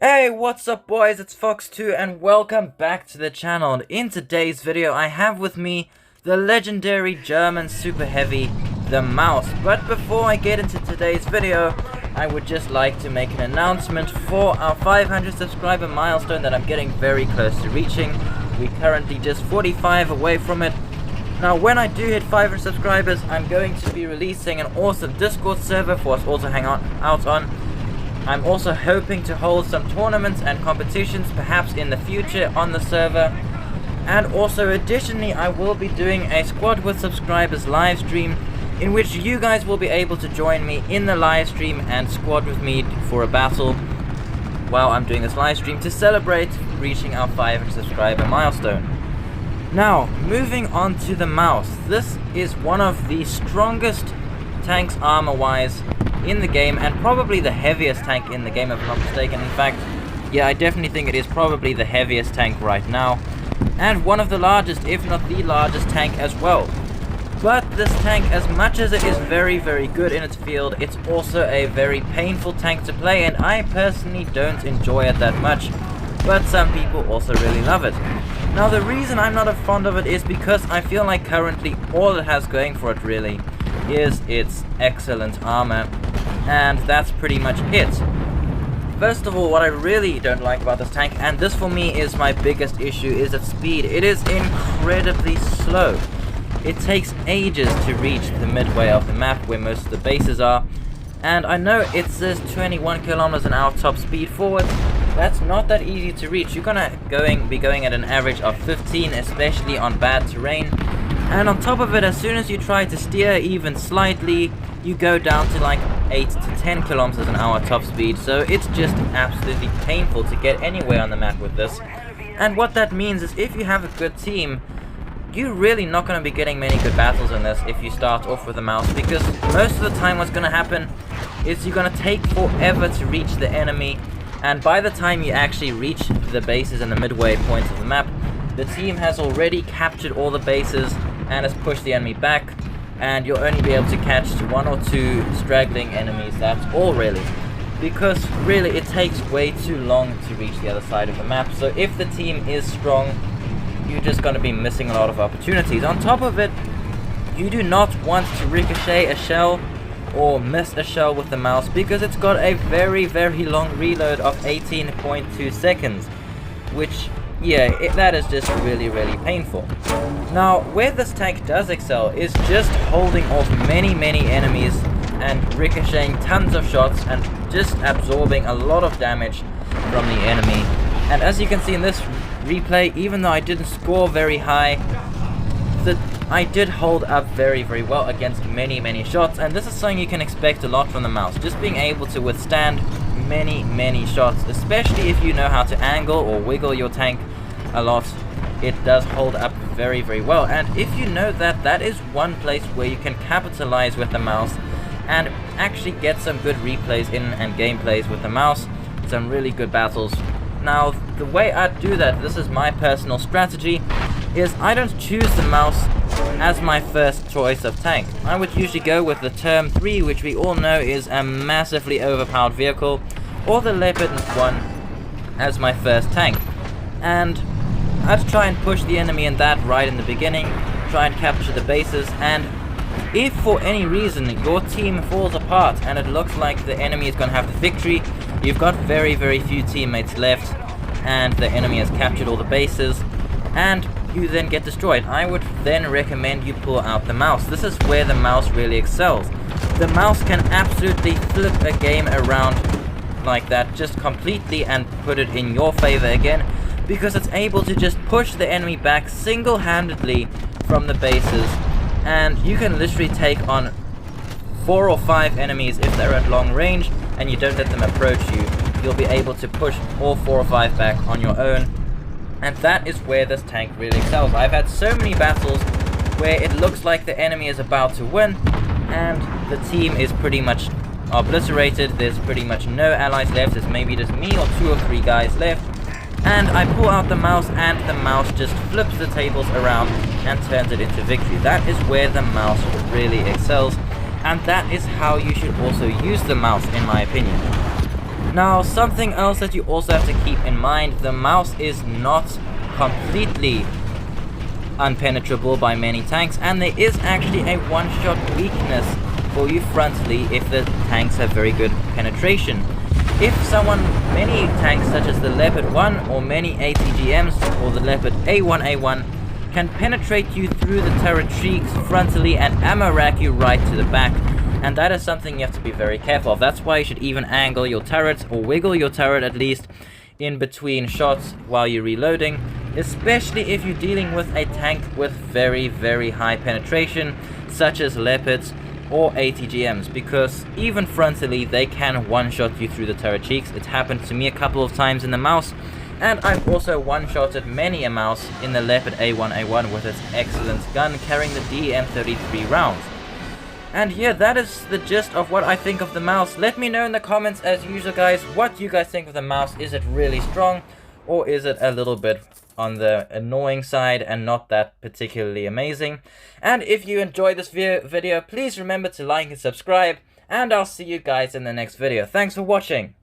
Hey, what's up boys, it's Fox2 and welcome back to the channel. And in today's video I have with me the legendary German super heavy, the Maus. But before I get into today's video, I would just like to make an announcement for our 500 subscriber milestone that I'm getting very close to reaching. We're currently just 45 away from it. Now when I do hit 500 subscribers, I'm going to be releasing an awesome Discord server for us all to hang out on. I'm also hoping to hold some tournaments and competitions perhaps in the future on the server. And also additionally I will be doing a Squad with Subscribers live stream in which you guys will be able to join me in the live stream and squad with me for a battle while I'm doing this live stream to celebrate reaching our 500 subscriber milestone. Now, moving on to the Maus. This is one of the strongest tanks armor-wise in the game, and probably the heaviest tank in the game if I'm not mistaken. In fact, yeah, I definitely think it is probably the heaviest tank right now, and one of the largest, if not the largest tank as well. But this tank, as much as it is very good in its field, it's also a very painful tank to play, and I personally don't enjoy it that much, but some people also really love it. Now the reason I'm not fond of it is because I feel like currently all it has going for it really is its excellent armor, and that's pretty much it. First of all, what I really don't like about this tank, and this for me is my biggest issue, is its speed. It is incredibly slow. It takes ages to reach the midway of the map where most of the bases are, and I know it says 21 kilometers an hour top speed forward. That's not that easy to reach. You're gonna be going at an average of 15, especially on bad terrain. And on top of it, as soon as you try to steer even slightly, you go down to like 8 to 10 kilometers an hour top speed. So it's just absolutely painful to get anywhere on the map with this. And what that means is if you have a good team, you're really not going to be getting many good battles in this if you start off with a Maus, because most of the time what's going to happen is you're going to take forever to reach the enemy, and by the time you actually reach the bases and the midway points of the map, the team has already captured all the bases and has pushed the enemy back, and you'll only be able to catch one or two straggling enemies. That's all really, because really it takes way too long to reach the other side of the map. So if the team is strong, you're just going to be missing a lot of opportunities. On top of it, you do not want to ricochet a shell or miss a shell with the Maus, because it's got a very long reload of 18.2 seconds, which, yeah, that is just really painful. Now, where this tank does excel is just holding off many enemies and ricocheting tons of shots and just absorbing a lot of damage from the enemy. And as you can see in this replay, even though I didn't score very high, I did hold up very well against many shots, and this is something you can expect a lot from the Maus, just being able to withstand many shots, especially if you know how to angle or wiggle your tank a lot. It does hold up very well, and if you know that, that is one place where you can capitalize with the Maus and actually get some good replays in and gameplays with the Maus, some really good battles. Now, the way I do that, this is my personal strategy, is I don't choose the Maus as my first choice of tank. I would usually go with the Term 3, which we all know is a massively overpowered vehicle, or the Leopard 1 as my first tank. And I'd try and push the enemy in that right in the beginning, try and capture the bases, and if for any reason your team falls apart and it looks like the enemy is going to have the victory, you've got very few teammates left, and the enemy has captured all the bases, and you then get destroyed, I would then recommend you pull out the Maus. This is where the Maus really excels. The Maus can absolutely flip a game around like that, just completely, and put it in your favor again, because it's able to just push the enemy back single-handedly from the bases, and you can literally take on 4 or 5 enemies if they're at long range and you don't let them approach you. You'll be able to push all 4 or 5 back on your own, and that is where this tank really excels. I've had so many battles where it looks like the enemy is about to win and the team is pretty much obliterated. There's pretty much no allies left. There's maybe just me or 2 or 3 guys left, and I pull out the Maus and the Maus just flips the tables around and turns it into victory. That is where the Maus really excels, and that is how you should also use the Maus, in my opinion. Now, something else that you also have to keep in mind, the mouse is not completely unpenetrable by many tanks, and there is actually a one-shot weakness for you frontally if the tanks have very good penetration. If many tanks such as the Leopard 1 or many ATGMs or the Leopard A1A1 can penetrate you through the turret cheeks frontally and ammo rack you right to the back, and that is something you have to be very careful of. That's why you should even angle your turret, or wiggle your turret at least, in between shots while you're reloading, especially if you're dealing with a tank with very, very high penetration, such as Leopards or ATGMs, because even frontally they can one-shot you through the turret cheeks. It's happened to me a couple of times in the mouse, and I've also one-shotted many a mouse in the Leopard A1A1 with its excellent gun carrying the DM33 rounds. And yeah, that is the gist of what I think of the mouse. Let me know in the comments as usual, guys, what you guys think of the mouse. Is it really strong, or is it a little bit on the annoying side and not that particularly amazing? And if you enjoyed this video, please remember to like and subscribe, and I'll see you guys in the next video. Thanks for watching.